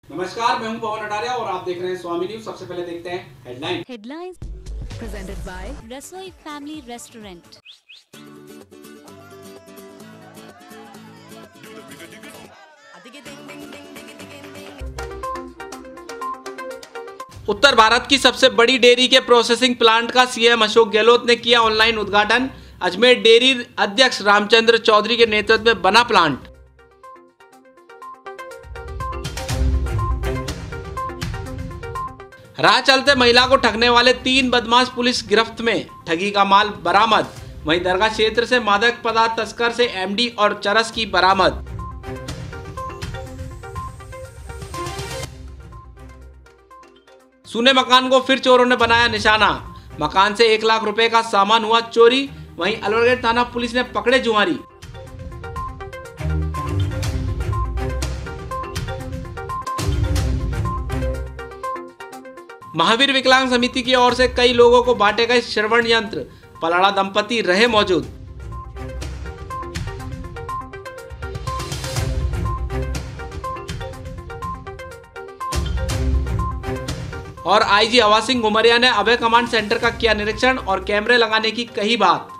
नमस्कार, मैं हूं पवन अटारिया और आप देख रहे हैं स्वामी न्यूज। सबसे पहले देखते हैं हेडलाइंस प्रेजेंटेड बाय रसोई फैमिली रेस्टोरेंट। उत्तर भारत की सबसे बड़ी डेयरी के प्रोसेसिंग प्लांट का सीएम अशोक गहलोत ने किया ऑनलाइन उद्घाटन। अजमेर डेयरी अध्यक्ष रामचंद्र चौधरी के नेतृत्व में बना प्लांट। राह चलते महिला को ठगने वाले 3 बदमाश पुलिस गिरफ्त में, ठगी का माल बरामद। वहीं दरगाह क्षेत्र से मादक पदार्थ तस्कर से एमडी और चरस की बरामद। सूने मकान को फिर चोरों ने बनाया निशाना। मकान से 1 लाख रुपए का सामान हुआ चोरी। वहीं अलवरगढ़ थाना पुलिस ने पकड़े जुआरी। महावीर विकलांग समिति की ओर से कई लोगों को बांटे गए श्रवण यंत्र। पलाड़ा दंपति रहे मौजूद। और आईजी हवा सिंह घुमरिया ने अभय कमांड सेंटर का किया निरीक्षण और कैमरे लगाने की कही बात।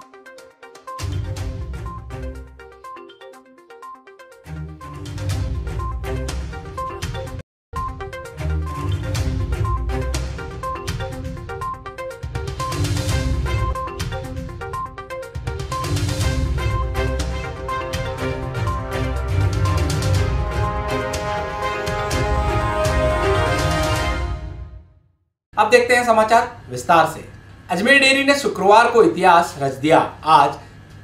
अब देखते हैं समाचार विस्तार से। अजमेर डेयरी ने शुक्रवार को इतिहास रच दिया। आज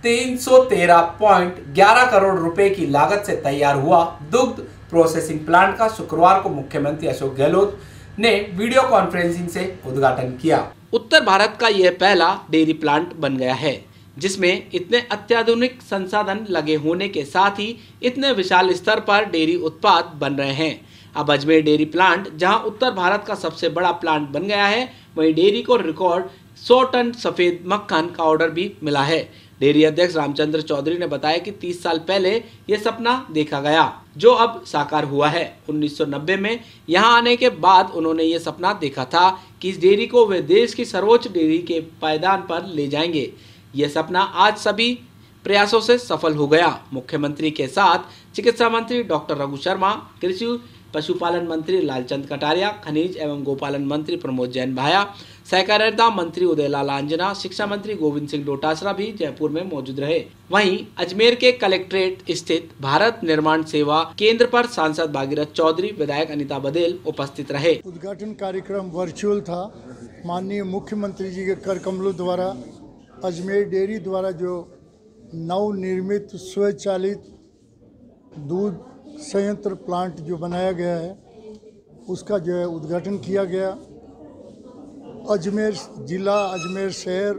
313.11 करोड़ रुपए की लागत से तैयार हुआ दुग्ध प्रोसेसिंग प्लांट का शुक्रवार को मुख्यमंत्री अशोक गहलोत ने वीडियो कॉन्फ्रेंसिंग से उद्घाटन किया। उत्तर भारत का यह पहला डेयरी प्लांट बन गया है जिसमें इतने अत्याधुनिक संसाधन लगे होने के साथ ही इतने विशाल स्तर पर डेयरी उत्पाद बन रहे हैं। अब अजमेर डेयरी प्लांट जहां उत्तर भारत का सबसे बड़ा प्लांट बन गया है, वहीं डेयरी को रिकॉर्ड 100 टन सफेद मक्खन का ऑर्डर भी मिला है। डेयरी अध्यक्ष रामचंद्र चौधरी ने बताया कि 30 साल पहले यह सपना देखा गया जो अब साकार हुआ है। 1990 में यहां आने के बाद उन्होंने ये सपना देखा था कि इस डेयरी को वे देश की सर्वोच्च डेयरी के पायदान पर ले जाएंगे। यह सपना आज सभी प्रयासों से सफल हो गया। मुख्यमंत्री के साथ चिकित्सा मंत्री डॉक्टर रघु शर्मा, कृषि पशुपालन मंत्री लालचंद कटारिया, खनिज एवं गोपालन मंत्री प्रमोद जैन भाया, सहकारिता मंत्री उदयलाल आंजना, शिक्षा मंत्री गोविंद सिंह डोटासरा भी जयपुर में मौजूद रहे। वहीं अजमेर के कलेक्ट्रेट स्थित भारत निर्माण सेवा केंद्र पर सांसद भागीरथ चौधरी, विधायक अनीता बदेल उपस्थित रहे। उद्घाटन कार्यक्रम वर्चुअल था। माननीय मुख्यमंत्री जी के कर कमलों द्वारा अजमेर डेयरी द्वारा जो नवनिर्मित स्वचालित दूध संयंत्र प्लांट जो बनाया गया है उसका जो है उद्घाटन किया गया। अजमेर जिला, अजमेर शहर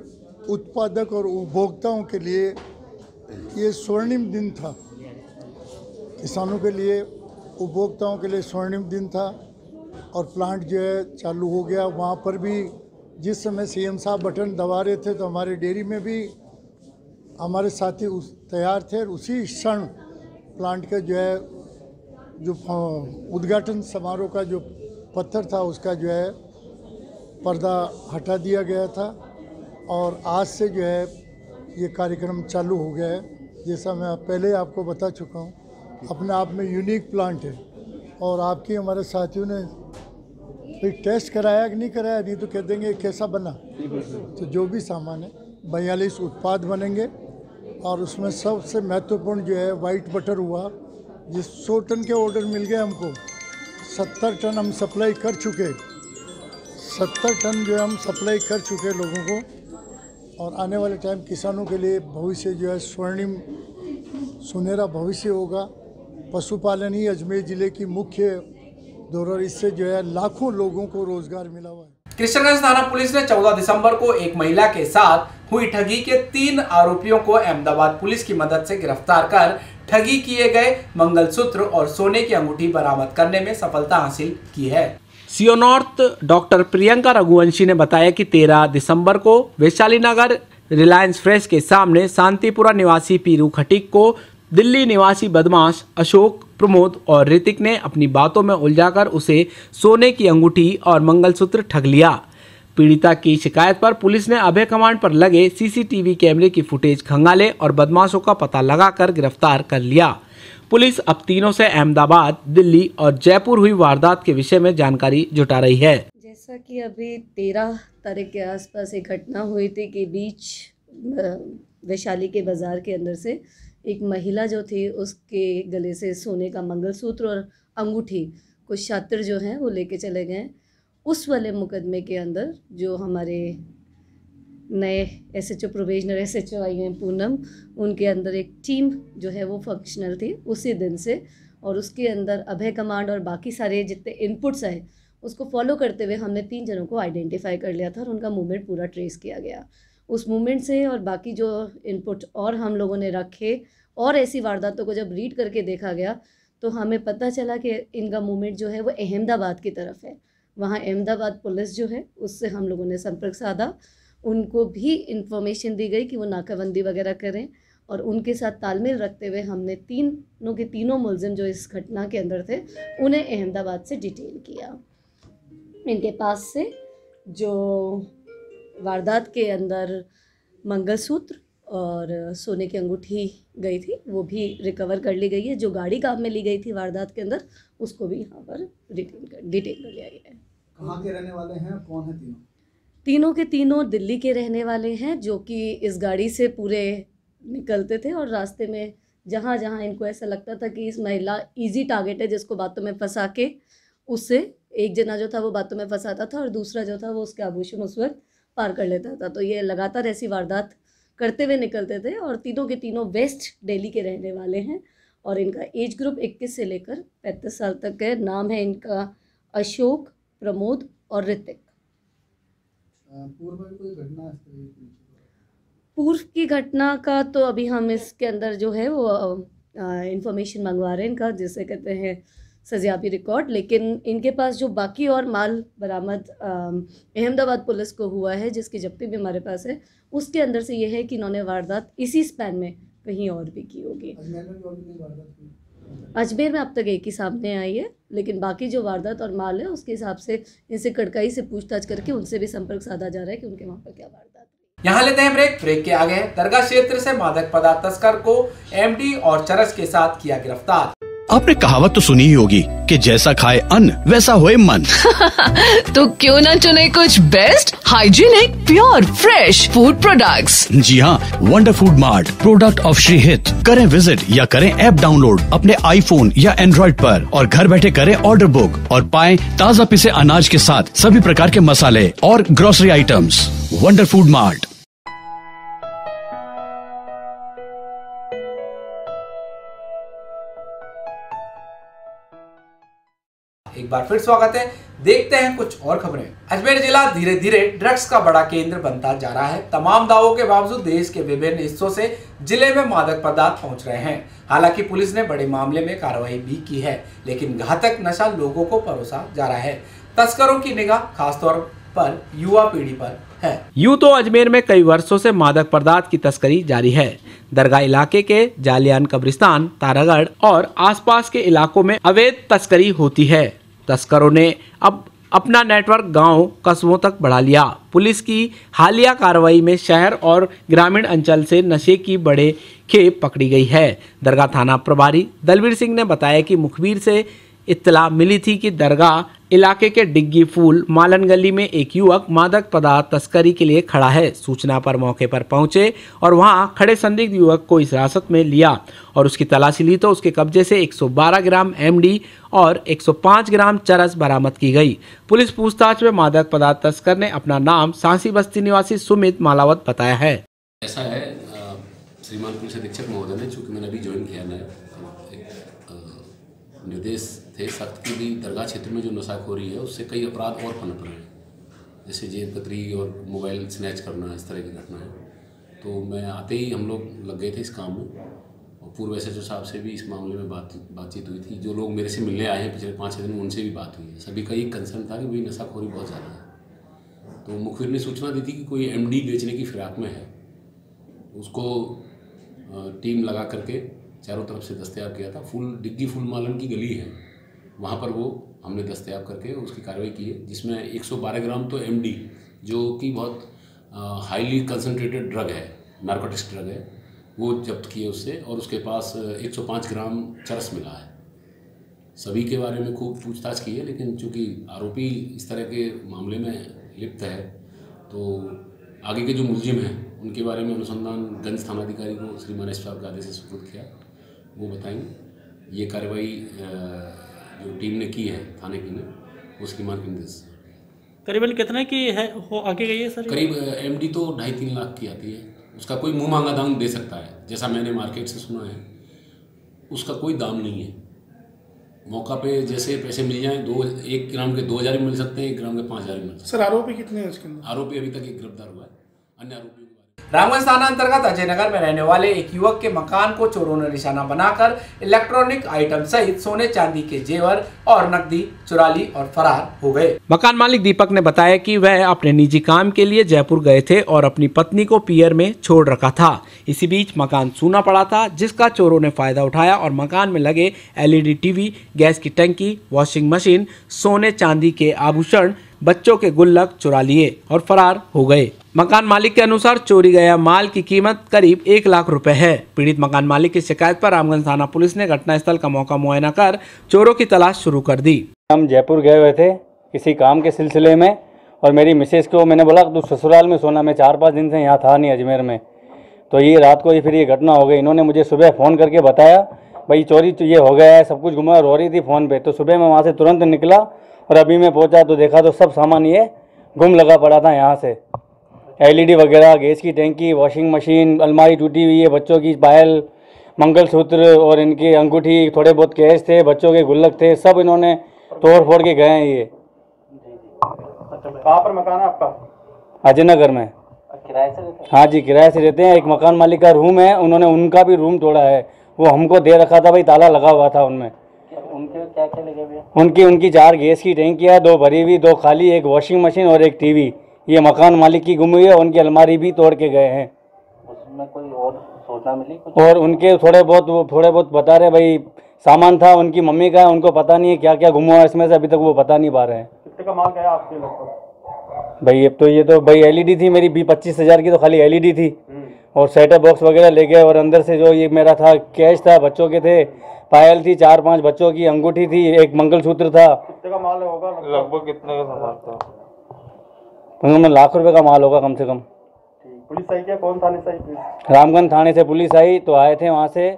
उत्पादक और उपभोक्ताओं के लिए ये स्वर्णिम दिन था। किसानों के लिए, उपभोक्ताओं के लिए स्वर्णिम दिन था और प्लांट जो है चालू हो गया। वहाँ पर भी जिस समय सीएम साहब बटन दबा रहे थे तो हमारे डेयरी में भी हमारे साथी तैयार थे और उसी क्षण प्लांट का जो है जो उद्घाटन समारोह का जो पत्थर था उसका जो है पर्दा हटा दिया गया था और आज से जो है ये कार्यक्रम चालू हो गया है। जैसा मैं पहले आपको बता चुका हूँ, अपने आप में यूनिक प्लांट है और आपके हमारे साथियों ने फिर टेस्ट कराया कि नहीं कराया, नहीं तो कह देंगे कैसा बना। तो जो भी सामान है 42 उत्पाद बनेंगे और उसमें सबसे महत्वपूर्ण जो है वाइट बटर हुआ, जिस 100 टन के ऑर्डर मिल गए हमको। 70 टन हम सप्लाई कर चुके, 70 टन जो हम सप्लाई कर चुके लोगों को और आने वाले टाइम किसानों के लिए भविष्य जो है स्वर्णिम सुनहरा भविष्य होगा। पशुपालन ही अजमेर जिले की मुख्य धरोहर, इससे जो है लाखों लोगों को रोजगार मिला हुआ है। कृष्णगंज थाना पुलिस ने 14 दिसंबर को एक महिला के साथ हुई ठगी के 3 आरोपियों को अहमदाबाद पुलिस की मदद से गिरफ्तार कर ठगी किए गए मंगलसूत्र और सोने की अंगूठी बरामद करने में सफलता हासिल की है। CO north doctor Priyanka Raghuvanshi ने बताया कि 13 दिसंबर को वैशाली नगर रिलायंस फ्रेश के सामने शांतिपुरा निवासी पीरू खटीक को दिल्ली निवासी बदमाश अशोक प्रमोद और ऋतिक ने अपनी बातों में उलझाकर उसे सोने की अंगूठी और मंगलसूत्र ठग लिया। पीड़िता की शिकायत पर पुलिस ने अभय कमांड पर लगे सीसीटीवी कैमरे की फुटेज खंगाले और बदमाशों का पता लगाकर गिरफ्तार कर लिया। पुलिस अब तीनों से अहमदाबाद, दिल्ली और जयपुर हुई वारदात के विषय में जानकारी जुटा रही है। जैसा कि अभी 13 तारीख के आसपास एक घटना हुई थी कि बीच वैशाली के बाज़ार के अंदर से एक महिला जो थी उसके गले से सोने का मंगलसूत्र और अंगूठी कुछ छात्र जो हैं वो लेके चले गए। उस वाले मुकदमे के अंदर जो हमारे नए एसएचओ प्रोबेशनर एसएचओ आई हैं पूनम, उनके अंदर एक टीम जो है वो फंक्शनल थी उसी दिन से, और उसके अंदर अभय कमांड और बाकी सारे जितने इनपुट्स आए उसको फॉलो करते हुए हमने 3 जनों को आइडेंटिफाई कर लिया था और उनका मूवमेंट पूरा ट्रेस किया गया। उस मूवमेंट से और बाकी जो इनपुट और हम लोगों ने रखे और ऐसी वारदातों को जब रीड करके देखा गया तो हमें पता चला कि इनका मूवमेंट जो है वो अहमदाबाद की तरफ है। वहाँ अहमदाबाद पुलिस जो है उससे हम लोगों ने संपर्क साधा, उनको भी इंफॉर्मेशन दी गई कि वो नाकाबंदी वगैरह करें, और उनके साथ तालमेल रखते हुए हमने तीनों के तीनों मुलजिम जो इस घटना के अंदर थे उन्हें अहमदाबाद से डिटेन किया। इनके पास से जो वारदात के अंदर मंगलसूत्र और सोने की अंगूठी गई थी वो भी रिकवर कर ली गई है। जो गाड़ी काम में ली गई थी वारदात के अंदर उसको भी यहाँ पर डिटेन कर लिया गया है। कहाँ के रहने वाले हैं, कौन है तीनों? तीनों के तीनों दिल्ली के रहने वाले हैं, जो कि इस गाड़ी से पूरे निकलते थे और रास्ते में जहाँ जहाँ इनको ऐसा लगता था कि इस महिला इजी टारगेट है जिसको बातों में फंसा के, उससे एक जना जो था वो बातों में फंसाता था और दूसरा जो था वो उसके आभूषण उस वक्त पार कर लेता था। तो ये लगातार ऐसी वारदात करते हुए निकलते थे और तीनों के तीनों वेस्ट दिल्ली के रहने वाले हैं और इनका एज ग्रुप 21 से लेकर 35 साल तक है। नाम है इनका अशोक, प्रमोद और ऋतिक। पूर्व में कोई घटना? पूर्व की घटना का तो अभी हम इसके अंदर जो है वो इंफॉर्मेशन मंगवा रहे हैं इनका, जिसे कहते हैं सजायाबी रिकॉर्ड। लेकिन इनके पास जो बाकी और माल बरामद अहमदाबाद पुलिस को हुआ है, जिसकी जब्ती भी हमारे पास है, उसके अंदर से ये है कि इन्होंने वारदात इसी स्पैन में कहीं और भी की होगी। अजमेर में अब तक एक ही सामने आई है, लेकिन बाकी जो वारदात और माल है उसके हिसाब से इनसे कड़काई से पूछताछ करके उनसे भी संपर्क साधा जा रहा है कि उनके वहाँ पर क्या वारदात हुई। यहाँ लेते हैं ब्रेक के आगे दरगाह क्षेत्र से मादक पदार्थ तस्कर को एमडी और चरस के साथ किया गिरफ्तार। आपने कहावत तो सुनी ही होगी कि जैसा खाए अन्न वैसा होए मन। तो क्यों न चुने कुछ best hygienic pure fresh food products. जी हाँ, Wonder Food Mart, product of Shri Hit. करें विजिट या करें ऐप डाउनलोड अपने आईफोन या एंड्रॉइड पर और घर बैठे करें ऑर्डर बुक और पाएं ताज़ा पिसे अनाज के साथ सभी प्रकार के मसाले और grocery items. Wonder Food Mart. एक बार फिर स्वागत है। देखते हैं कुछ और खबरें। अजमेर जिला धीरे धीरे ड्रग्स का बड़ा केंद्र बनता जा रहा है। तमाम दावों के बावजूद देश के विभिन्न हिस्सों से जिले में मादक पदार्थ पहुंच रहे हैं। हालांकि पुलिस ने बड़े मामले में कार्रवाई भी की है, लेकिन घातक नशा लोगों को परोसा जा रहा है। तस्करों की निगाह खासतौर पर युवा पीढ़ी पर है। यूं तो अजमेर में कई वर्षों से मादक पदार्थ की तस्करी जारी है। दरगाह इलाके के जालियान कब्रिस्तान, तारागढ़ और आसपास के इलाकों में अवैध तस्करी होती है। तस्करों ने अब अपना नेटवर्क गांव कस्बों तक बढ़ा लिया। पुलिस की हालिया कार्रवाई में शहर और ग्रामीण अंचल से नशे की बड़े खेप पकड़ी गई है। दरगाह थाना प्रभारी दलवीर सिंह ने बताया कि मुखबिर से इत्तला मिली थी कि दरगाह इलाके के डिग्गी फूल मालन गली में एक युवक मादक पदार्थ तस्करी के लिए खड़ा है। सूचना पर मौके पर पहुंचे और वहां खड़े संदिग्ध युवक को हिरासत में लिया और उसकी तलाशी ली तो उसके कब्जे से 112 ग्राम एमडी और 105 ग्राम चरस बरामद की गई। पुलिस पूछताछ में मादक पदार्थ तस्कर ने अपना नाम सांसी बस्ती निवासी सुमित मालावत बताया है। ऐसा है श्रीमान पुलिस अधीक्षक महोदय ने, चूँकि मैंने अभी ज्वाइन किया है, निर्देश थे सख्त की भी दरगाह क्षेत्र में जो नशाखोरी है उससे कई अपराध और पनप रहे हैं, जैसे जेब कतरी और मोबाइल स्नैच करना, इस तरह की घटना है। तो मैं आते ही हम लोग लग गए थे इस काम में और पूर्व एसएचओ साहब से भी इस मामले में बातचीत हुई थी। जो लोग मेरे से मिलने आए हैं पिछले 5-6 दिन में उनसे भी बात हुई है। सभी का एक कंसर्न था कि भाई नशाखोरी बहुत ज़्यादा है। तो मुखबिर ने सूचना दी थी कि कोई एमडी बेचने की फिराक में है। उसको टीम लगा करके चारों तरफ से दस्तयाब किया था। डिग्गी फूल मालन की गली है, वहाँ पर वो हमने दस्तयाब करके उसकी कार्रवाई की है, जिसमें 112 ग्राम तो MD जो कि बहुत हाईली कंसनट्रेटेड ड्रग है, नार्कोटिक्स ड्रग है, वो जब्त किए उससे। और उसके पास 105 ग्राम चरस मिला है। सभी के बारे में खूब पूछताछ की है, लेकिन चूँकि आरोपी इस तरह के मामले में लिप्त है तो आगे के जो मुलजिम हैं उनके बारे में अनुसंधान गंज थानाधिकारी को श्रीमान एस साहब के आदेश से सुपुर्द किया, वो बताएंगे। ये कार्रवाई जो टीम ने की है थाने की ने, वो श्रीमान के निर्देश। करीबन कितने की है हो आगे गई है सर? करीब MD तो 2.5-3 लाख की आती है। उसका कोई मुँह मांगा दाम दे सकता है, जैसा मैंने मार्केट से सुना है। उसका कोई दाम नहीं है, मौका पे जैसे पैसे मिल जाएं, 1 ग्राम के 2000 मिल सकते हैं, 1 ग्राम के 5000 मिल सकते हैं। सर आरोपी कितने हैं उसके अंदर? आरोपी अभी तक एक गिरफ्तार हुआ है। अन्य आरोपियों रामगंज थाना अंतर्गत अजय नगर में रहने वाले एक युवक के मकान को चोरों ने निशाना बनाकर इलेक्ट्रॉनिक आइटम सहित सोने चांदी के जेवर और नकदी चुरा ली और फरार हो गए। मकान मालिक दीपक ने बताया कि वह अपने निजी काम के लिए जयपुर गए थे और अपनी पत्नी को पियर में छोड़ रखा था। इसी बीच मकान सूना पड़ा था, जिसका चोरों ने फायदा उठाया और मकान में लगे LED TV, गैस की टंकी, वॉशिंग मशीन, सोने चांदी के आभूषण, बच्चों के गुल्लक चुरा लिए और फरार हो गए। मकान मालिक के अनुसार चोरी गया माल की कीमत करीब 1 लाख रुपए है। पीड़ित मकान मालिक की शिकायत पर रामगंज थाना पुलिस ने घटनास्थल का मौका मुआयना कर चोरों की तलाश शुरू कर दी। हम जयपुर गए हुए थे किसी काम के सिलसिले में, और मेरी मिसेज को मैंने बोला तू ससुराल में सोना, मैं 4-5 दिन से यहाँ था नहीं अजमेर में। तो ये रात को फिर ये घटना हो गई। इन्होंने मुझे सुबह फ़ोन करके बताया भाई चोरी तो ये हो गया है, सब कुछ गुमा हो रही थी फ़ोन पे। तो सुबह मैं वहाँ से तुरंत निकला और अभी मैं पहुँचा तो देखा तो सब सामान ये गुम लगा पड़ा था। यहाँ से LED वगैरह, गैस की टैंकी, वॉशिंग मशीन, अलमारी टूटी हुई है, बच्चों की पायल, मंगलसूत्र और इनकी अंगूठी, थोड़े बहुत कैश थे, बच्चों के गुल्लक थे, सब इन्होंने तोड़ फोड़ के गए हैं। ये कहाँ पर मकान है आपका? अजय नगर में। किराए से रहते हैं? हाँ जी, किराए से रहते हैं। एक मकान मालिक का रूम है, उन्होंने उनका भी रूम तोड़ा है। वो हमको दे रखा था भाई, ताला लगा हुआ था उनमें। उनके क्या क्या लगे हुए? उनकी 4 गैस की टैंकियाँ, 2 भरी हुई, 2 खाली, एक वॉशिंग मशीन और एक TV। ये मकान मालिक की गुम हुई है। उनकी अलमारी भी तोड़ के गए हैं। उसमें कोई और सूचना मिली कुछ? और उनके थोड़े बहुत बता रहे भाई सामान था उनकी मम्मी का, उनको पता नहीं है क्या क्या गुम हुआ है इसमें से, अभी तक वो बता नहीं पा रहे हैं। कितने का माल गया आपके लगभग? भाई ये तो भाई LED थी मेरी 25,000 की, तो खाली LED थी। और सेटअप बॉक्स वगैरह ले गए। और अंदर से जो ये मेरा था कैश था, बच्चों के थे, पायल थी 4-5 बच्चों की, अंगूठी थी, एक मंगलसूत्र था। कितने का माल होगा लगभग? कितने का सामान था? लाख रुपए का माल होगा कम से कम। पुलिस आई क्या? कौन थाने से आई पुलिस? रामगंज थाने से पुलिस आई, तो आए थे वहाँ से,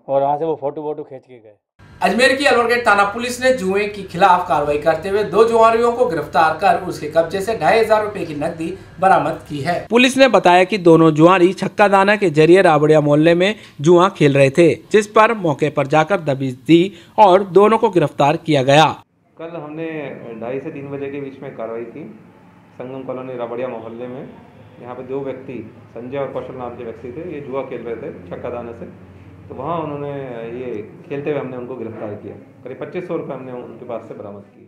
और वहाँ से वो फोटो खींच के गए। अजमेर की अलवरगेट थाना पुलिस ने जुए के खिलाफ कार्रवाई करते हुए 2 जुआरियों को गिरफ्तार कर उसके कब्जे से 2500 रुपए की नकदी बरामद की है। पुलिस ने बताया कि दोनों जुआरी छक्का दाना के जरिए राबड़िया मोहल्ले में जुआ खेल रहे थे, जिस पर मौके पर जाकर दबिश दी और दोनों को गिरफ्तार किया गया। कल हमने 2:30 से 3 बजे के बीच में कार्रवाई की संगम कॉलोनी राबड़िया मोहल्ले में। यहाँ पे 2 व्यक्ति, संजय और कौशल नाम के व्यक्ति थे, ये जुआ खेल रहे थे छक्का दाने से। तो वहाँ उन्होंने ये खेलते हुए हमने उनको गिरफ्तार किया। करीब 2500 रुपये हमने उनके पास से बरामद किए।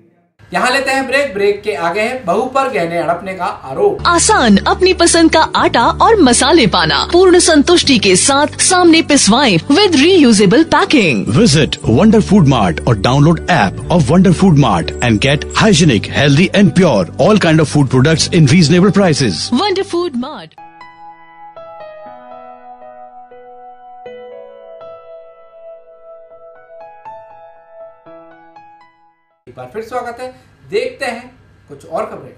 यहाँ लेते हैं ब्रेक के आगे है बहू पर गहने हड़पने का आरोप। आसान अपनी पसंद का आटा और मसाले पाना पूर्ण संतुष्टि के साथ सामने पिसवाएं with reusable packing. Visit Wonder Food Mart और download app of Wonder Food Mart and get hygienic, healthy and pure all kind of food products in reasonable prices. Wonder Food Mart. एक बार फिर स्वागत है। देखते हैं कुछ और खबरें।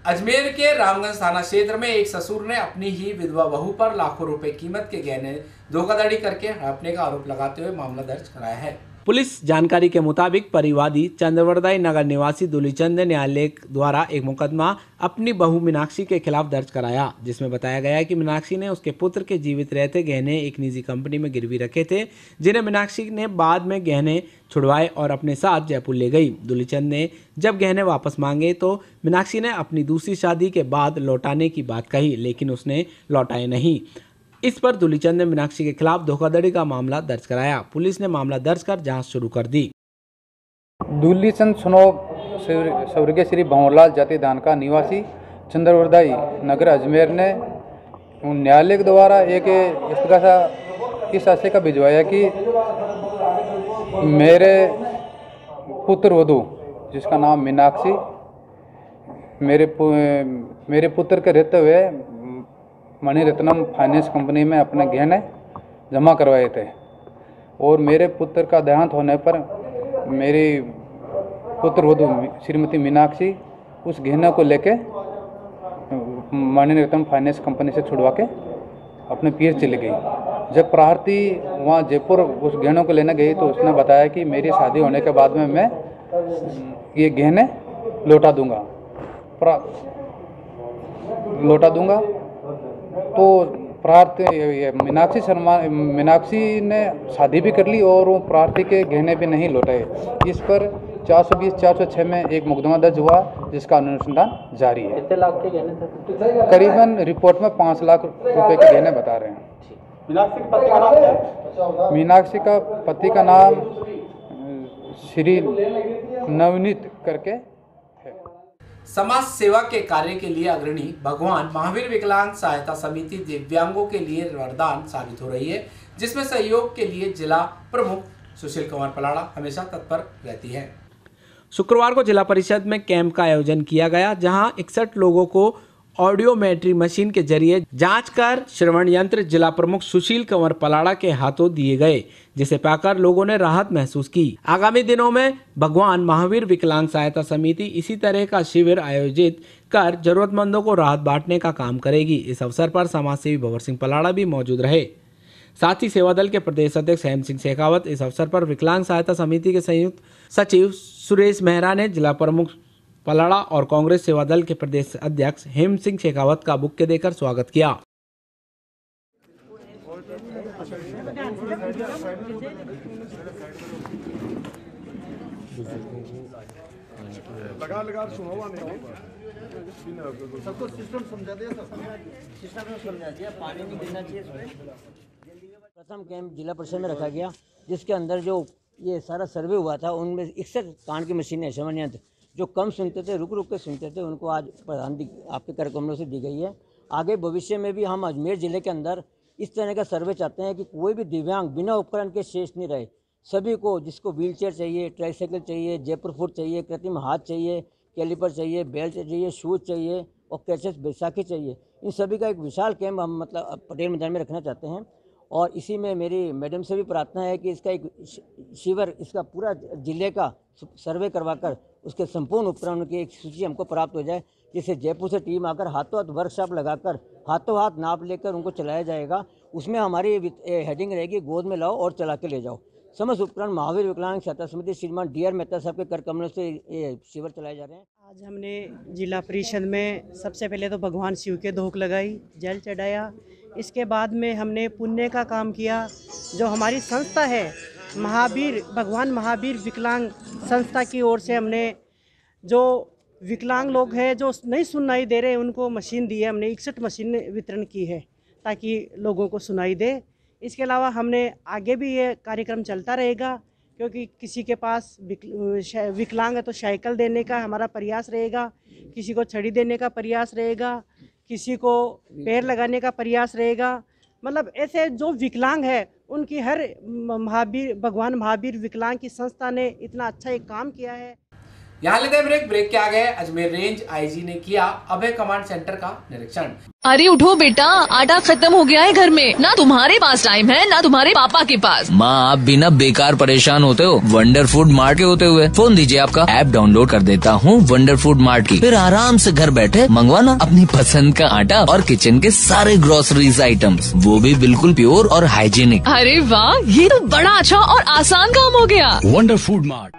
अजमेर के रामगंज थाना क्षेत्र में एक ससुर ने अपनी ही विधवा बहू पर लाखों रुपए कीमत के गहने धोखाधड़ी करके हड़पने का आरोप लगाते हुए मामला दर्ज कराया है। पुलिस जानकारी के मुताबिक परिवादी चंद्रवरदाई नगर निवासी दुलीचंद ने न्यायालय द्वारा एक मुकदमा अपनी बहू मीनाक्षी के खिलाफ दर्ज कराया, जिसमें बताया गया है कि मीनाक्षी ने उसके पुत्र के जीवित रहते गहने एक निजी कंपनी में गिरवी रखे थे, जिन्हें मीनाक्षी ने बाद में गहने छुड़वाए और अपने साथ जयपुर ले गई। दुलीचंद ने जब गहने वापस मांगे तो मीनाक्षी ने अपनी दूसरी शादी के बाद लौटाने की बात कही, लेकिन उसने लौटाए नहीं। इस पर दुलीचंद ने मीनाक्षी के खिलाफ धोखाधड़ी का मामला दर्ज कराया। पुलिस ने मामला दर्ज कर जांच शुरू कर दी। दुलीचंद सुनोग स्वर्गीय श्री भंवरलाल जाति दान का निवासी चंद्रवरदाई नगर अजमेर ने न्यायालय के द्वारा एक इस प्रकार सा इस आशय का भिजवाया कि मेरे पुत्र वधू जिसका नाम मीनाक्षी मेरे पुत्र के रहते हुए मणिरत्नम फाइनेंस कंपनी में अपने गहने जमा करवाए थे और मेरे पुत्र का देहांत होने पर मेरी पुत्र वधू श्रीमती मीनाक्षी उस गहने को लेके मणिरत्नम फाइनेंस कंपनी से छुड़वा के अपने पीर चली गई। जब प्रार्थी वहाँ जयपुर उस गहनों को लेने गई तो उसने बताया कि मेरी शादी होने के बाद में मैं ये गहने लौटा दूंगा। तो प्रार्थी मीनाक्षी ने शादी भी कर ली और वो प्रार्थी के गहने भी नहीं लौटाए। इस पर 420-406 में एक मुकदमा दर्ज हुआ जिसका अनुसंधान जारी है। कितने लाख के गहने थे? करीबन रिपोर्ट में 5 लाख रुपए के गहने बता रहे हैं। मीनाक्षी का पति का नाम श्री नवनीत करके है। समाज सेवा के कार्य के लिए अग्रणी भगवान महावीर विकलांग सहायता समिति दिव्यांगों के लिए वरदान साबित हो रही है, जिसमें सहयोग के लिए जिला प्रमुख सुशील कुमार पलाड़ा हमेशा तत्पर रहती है। शुक्रवार को जिला परिषद में कैंप का आयोजन किया गया, जहां 61 लोगों को ऑडियोमेट्री मशीन के जरिए जांच कर श्रवण यंत्र जिला प्रमुख सुशील कंवर पलाड़ा के हाथों दिए गए, जिसे पाकर लोगों ने राहत महसूस की। आगामी दिनों में भगवान महावीर विकलांग सहायता समिति इसी तरह का शिविर आयोजित कर जरूरतमंदों को राहत बांटने का काम करेगी। इस अवसर पर समाजसेवी भंवर सिंह पलाड़ा भी मौजूद रहे। साथ ही सेवा दल के प्रदेश अध्यक्ष हेम सिंह शेखावत, इस अवसर पर विकलांग सहायता समिति के संयुक्त सचिव सुरेश मेहरा ने जिला प्रमुख पलाड़ा और कांग्रेस सेवा दल के प्रदेश अध्यक्ष हेम सिंह शेखावत का बुके देकर स्वागत किया। सबको सिस्टम समझा दिया, पानी नहीं गिरना चाहिए। प्रथम कैंप जिला परिषद में रखा गया, जिसके अंदर जो ये सारा सर्वे हुआ था उनमें 61 कान की मशीनें श्रवण यंत्र जो कम सुनते थे, रुक के सुनते थे, उनको आज प्रधान आपके कार्यक्रमों से दी गई है। आगे भविष्य में भी हम अजमेर ज़िले के अंदर इस तरह का सर्वे चाहते हैं कि कोई भी दिव्यांग बिना उपकरण के शेष नहीं रहे। सभी को, जिसको व्हीलचेयर चाहिए, ट्राईसाइकिल चाहिए, जयपुर फुट चाहिए, कृत्रिम हाथ चाहिए, कैलिपर चाहिए, बेल्ट चाहिए, शूज चाहिए और कैचेस बैसाखी चाहिए, इन सभी का एक विशाल कैंप हम मतलब पटेल मैदान में रखना चाहते हैं। और इसी में मेरी मैडम से भी प्रार्थना है कि इसका एक शिविर, इसका पूरा जिले का सर्वे करवाकर उसके संपूर्ण उपकरणों की एक सूची हमको प्राप्त हो जाए, जिससे जयपुर से टीम आकर हाथों हाथ वर्कशॉप लगाकर हाथों हाथ नाप लेकर उनको चलाया जाएगा। उसमें हमारी हेडिंग रहेगी, गोद में लाओ और चला के ले जाओ। समस्त उपकरण महावीर विकलांग सहायता समिति श्रीमान डी.आर. मेहता साहब के कर कमलों से ये शिविर चलाए जा रहे हैं। आज हमने जिला परिषद में सबसे पहले तो भगवान शिव के धूप लगाई, जल चढ़ाया। इसके बाद में हमने पुण्य का काम किया। जो हमारी संस्था है भगवान महावीर विकलांग संस्था की ओर से हमने जो विकलांग लोग हैं जो नहीं सुनाई दे रहे उनको मशीन दी है। हमने 61 मशीन वितरण की है ताकि लोगों को सुनाई दे। इसके अलावा हमने आगे भी ये कार्यक्रम चलता रहेगा, क्योंकि किसी के पास विकलांग है तो साइकिल देने का हमारा प्रयास रहेगा, किसी को छड़ी देने का प्रयास रहेगा, किसी को पैर लगाने का प्रयास रहेगा। मतलब ऐसे जो विकलांग है उनकी हर भगवान महावीर विकलांग की संस्था ने इतना अच्छा एक काम किया है। यहाँ लेते ब्रेक के आगे अजमेर रेंज आईजी ने किया अभय कमांड सेंटर का निरीक्षण। अरे उठो बेटा, आटा खत्म हो गया है घर में। ना तुम्हारे पास टाइम है ना तुम्हारे पापा के पास। माँ, आप बिना बेकार परेशान होते हो वंडर फूड मार्ट के होते हुए फोन दीजिए, आपका ऐप डाउनलोड कर देता हूँ वंडर फूड मार्ट की, फिर आराम से घर बैठे मंगवाना अपनी पसंद का आटा और किचन के सारे ग्रोसरीज आइटम्स, वो भी बिल्कुल प्योर और हाइजीनिक। अरे वाह, ये तो बड़ा अच्छा और आसान काम हो गया। Wonder Food Mart.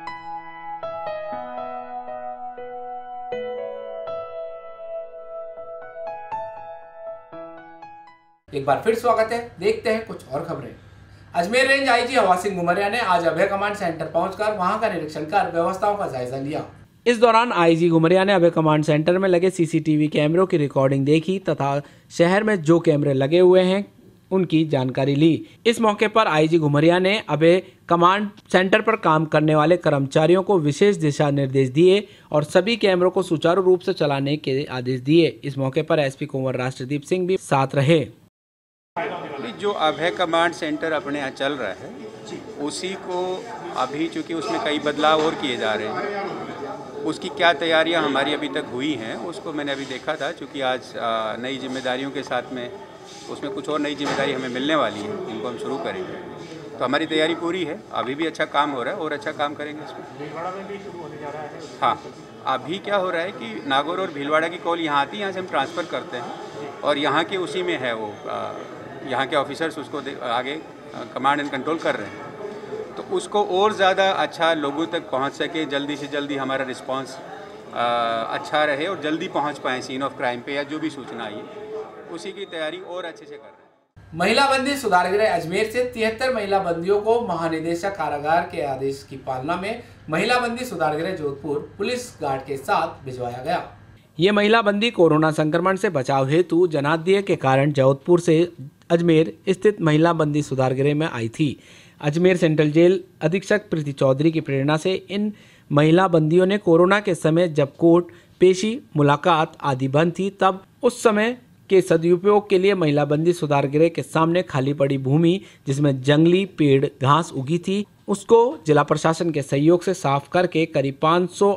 एक बार फिर स्वागत है। देखते हैं कुछ और खबरें। अजमेर रेंज आईजी हवा सिंह घुमरिया ने आज अभय कमांड सेंटर पहुंचकर वहां का निरीक्षण कर व्यवस्थाओं का जायजा लिया। इस दौरान आईजी घुमरिया ने अभय कमांड सेंटर में लगे सीसीटीवी कैमरों की रिकॉर्डिंग देखी तथा शहर में जो कैमरे लगे हुए हैं उनकी जानकारी ली। इस मौके पर आईजी घुमरिया ने अभय कमांड सेंटर पर काम करने वाले कर्मचारियों को विशेष दिशा निर्देश दिए और सभी कैमरों को सुचारू रूप से चलाने के आदेश दिए। इस मौके पर एसपी कुंवर राष्ट्रदीप सिंह भी साथ रहे। जो अभय कमांड सेंटर अपने यहाँ चल रहा है उसी को अभी चूँकि उसमें कई बदलाव और किए जा रहे हैं, उसकी क्या तैयारियां हमारी अभी तक हुई हैं उसको मैंने अभी देखा था। चूँकि आज नई जिम्मेदारियों के साथ में उसमें कुछ और नई जिम्मेदारी हमें मिलने वाली है, इनको हम शुरू करेंगे। तो हमारी तैयारी पूरी है, अभी भी अच्छा काम हो रहा है और अच्छा काम करेंगे इसमें। भीलवाड़ा में भी शुरू होने जा रहा है। हाँ, अभी क्या हो रहा है कि नागौर और भीलवाड़ा की कॉल यहाँ आती है, यहाँ से हम ट्रांसफ़र करते हैं और यहाँ के उसी में है वो यहाँ के ऑफिसर्स उसको आगे कमांड एंड कंट्रोल कर रहे हैं। तो उसको और ज़्यादा अच्छा लोगों तक पहुँच सके, जल्दी से जल्दी हमारा रिस्पांस अच्छा रहे और जल्दी पहुँच पाएँ सीन ऑफ क्राइम पे या जो भी सूचना आई उसी की तैयारी और अच्छे से कर रहे हैं। महिला बंदी सुधार गृह अजमेर से 73 महिला बंदियों को महानिदेशक कारागार के आदेश की पालना में महिला बंदी सुधार गृह जोधपुर पुलिस गार्ड के साथ भिजवाया गया। ये महिला बंदी कोरोना संक्रमण से बचाव हेतु जनादेय के कारण जोधपुर से अजमेर स्थित महिला बंदी सुधार गृह में आई थी। अजमेर सेंट्रल जेल अधीक्षक प्रीति चौधरी की प्रेरणा से इन महिला बंदियों ने कोरोना के समय जब कोर्ट, पेशी, मुलाकात आदि बंद थी तब उस समय के सदुपयोग के लिए महिला बंदी सुधार गृह के सामने खाली पड़ी भूमि जिसमें जंगली पेड़ घास उगी थी उसको जिला प्रशासन के सहयोग से साफ करके करीब 500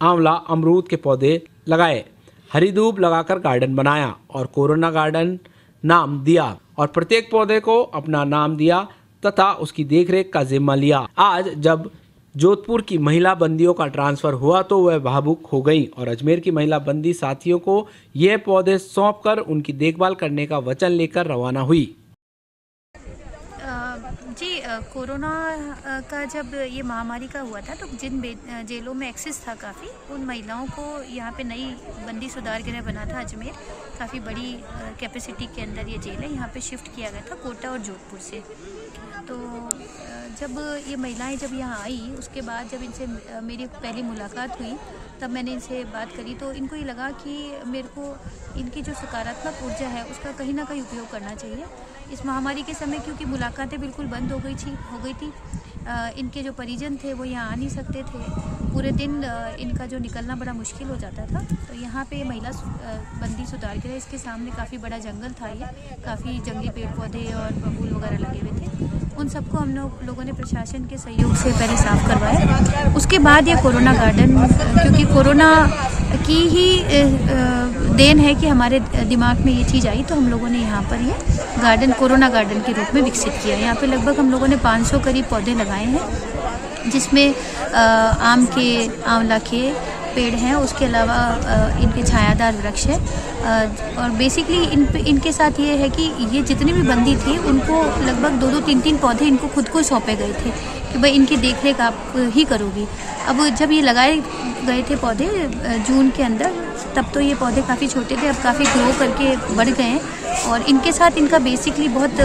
आंवला अमरूद के पौधे लगाए, हरी धूप लगाकर गार्डन बनाया और कोरोना गार्डन नाम दिया और प्रत्येक पौधे को अपना नाम दिया तथा उसकी देखरेख का जिम्मा लिया। आज जब जोधपुर की महिला बंदियों का ट्रांसफर हुआ तो वह भावुक हो गई और अजमेर की महिला बंदी साथियों को ये पौधे सौंपकर उनकी देखभाल करने का वचन लेकर रवाना हुई। जी, कोरोना का जब ये महामारी का हुआ था तो जिन जेलों में एक्सेस था काफ़ी, उन महिलाओं को यहाँ पे नई बंदी सुधार गृह बना था अजमेर, काफ़ी बड़ी कैपेसिटी के अंदर ये जेल है, यहाँ पे शिफ्ट किया गया था कोटा और जोधपुर से। तो जब ये महिलाएं जब यहाँ आई उसके बाद जब इनसे मेरी पहली मुलाकात हुई तब मैंने इनसे बात करी तो इनको ये लगा कि मेरे को इनकी जो सकारात्मक ऊर्जा है उसका कहीं ना कहीं उपयोग करना चाहिए इस महामारी के समय, क्योंकि मुलाकातें बिल्कुल बंद हो गई थी। इनके जो परिजन थे वो यहाँ आ नहीं सकते थे, पूरे दिन इनका जो निकलना बड़ा मुश्किल हो जाता था। तो यहाँ पे महिला बंदी सुधार गृह, इसके सामने काफ़ी बड़ा जंगल था, ये काफ़ी जंगली पेड़ पौधे और बबूल वगैरह लगे हुए थे। उन सबको हम लोगों ने प्रशासन के सहयोग से पहले साफ़ करवाया। उसके बाद ये कोरोना गार्डन, क्योंकि कोरोना की ही देन है कि हमारे दिमाग में ये चीज़ आई तो हम लोगों ने यहाँ पर ये गार्डन कोरोना गार्डन के रूप में विकसित किया। यहाँ पे लगभग हम लोगों ने 500 करीब पौधे लगाए हैं जिसमें आम के, आंवला के पेड़ हैं, उसके अलावा इनके छायादार वृक्ष है। और बेसिकली इनके साथ ये है कि ये जितनी भी बंदी थी उनको लगभग 2-2, 3-3 पौधे इनको खुद को सौंपे गए थे कि भाई इनकी देखरेख आप ही करोगी। अब जब ये लगाए गए थे पौधे जून के अंदर, तब तो ये पौधे काफ़ी छोटे थे, अब काफ़ी ग्रो करके बढ़ गए हैं और इनके साथ इनका बेसिकली बहुत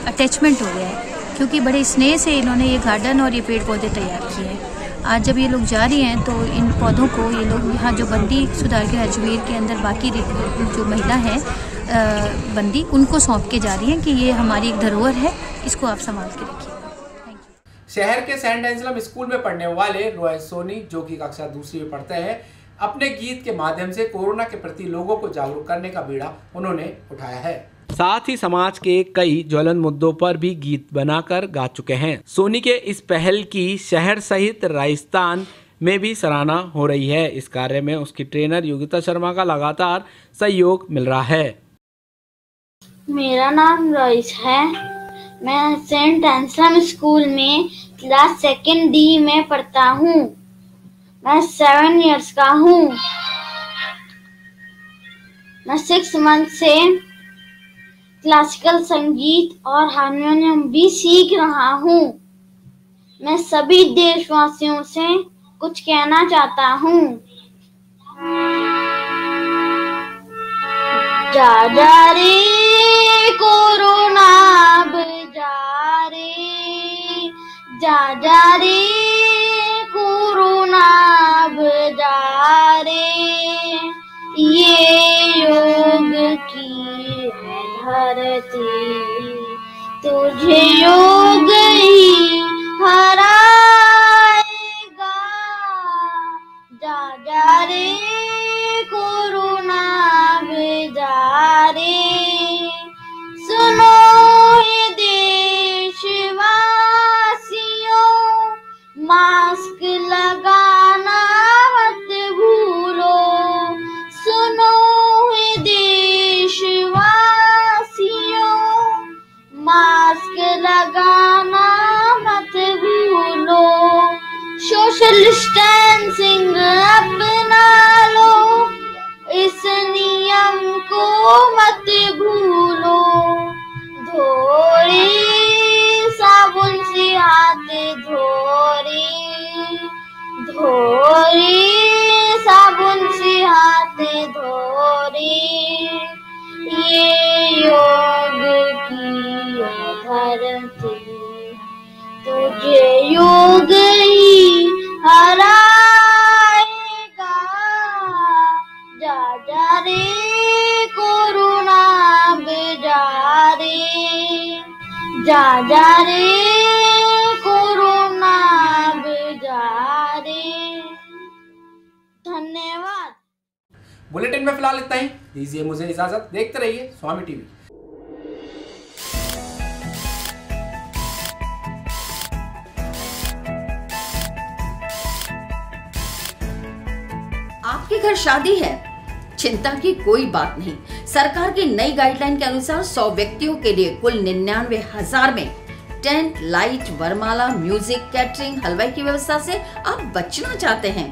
अटैचमेंट हो गया है, क्योंकि बड़े स्नेह से इन्होंने ये गार्डन और ये पेड़ पौधे तैयार किए हैं। आज जब ये लोग जा रही हैं तो इन पौधों को ये लोग यहाँ जो बंदी सुधार गृह अजमेर के अंदर बाकी जो महिला हैं बंदी, उनको सौंप के जा रही हैं कि ये हमारी एक धरोहर है, इसको आप संभाल के रखिए। शहर के सेंट एंजलम स्कूल में पढ़ने वाले रॉय सोनी, जो कि कक्षा 2री में पढ़ते हैं, अपने गीत के माध्यम से कोरोना के प्रति लोगों को जागरूक करने का बीड़ा उन्होंने उठाया है। साथ ही समाज के कई ज्वलंत मुद्दों पर भी गीत बनाकर गा चुके हैं। सोनी के इस पहल की शहर सहित राजस्थान में भी सराहना हो रही है। इस कार्य में उसकी ट्रेनर योगिता शर्मा का लगातार सहयोग मिल रहा है। मेरा नाम रॉयस है, मैं सेंट एंसलम स्कूल में क्लास 2nd D में पढ़ता हूँ। मैं 7 इयर्स का हूँ। मैं 6 मंथ से क्लासिकल संगीत और हारमोनियम भी सीख रहा हूँ। मैं सभी देशवासियों से कुछ कहना चाहता हूँ। जा जा रे कोरोना अब जा रे, जा जा रे कोरोना अब जा रे, ये योग की धरती तुझे योग ही हराएगा। जा जा रे कोरोना अब जा रे, सुनो मत भूलो, धोरी साबुन से हाथ धोरी, धोरी साबुन से हाथ धोरी। ये योग की धरती तुझे योग ही हराएगा। जा जा रे कोरोना बेजारे, जा जा रे कोरोना बेजारे। धन्यवाद। बुलेटिन में फिलहाल इतना ही, दीजिए मुझे इजाजत। देखते रहिए स्वामी टीवी। आपके घर शादी है, चिंता की कोई बात नहीं। सरकार की नई गाइडलाइन के अनुसार 100 व्यक्तियों के लिए कुल 99,000 में टेंट, लाइट, वरमाला, म्यूजिक, कैटरिंग, हलवाई की व्यवस्था से आप बचना चाहते हैं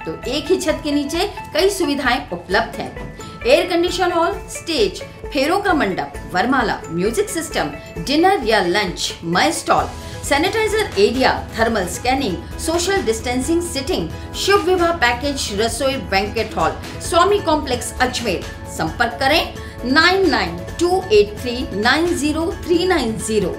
तो एक ही छत के नीचे कई सुविधाएं उपलब्ध हैं। एयर कंडीशन हॉल, स्टेज, फेरों का मंडप, वरमाला, म्यूजिक सिस्टम, डिनर या lunch, my stall, sanitizer area, thermal scanning, social distancing seating, शुभ विवाह पैकेज, रसोई, banquet hall, Swami complex Ajmer. संपर्क करें 9928390390।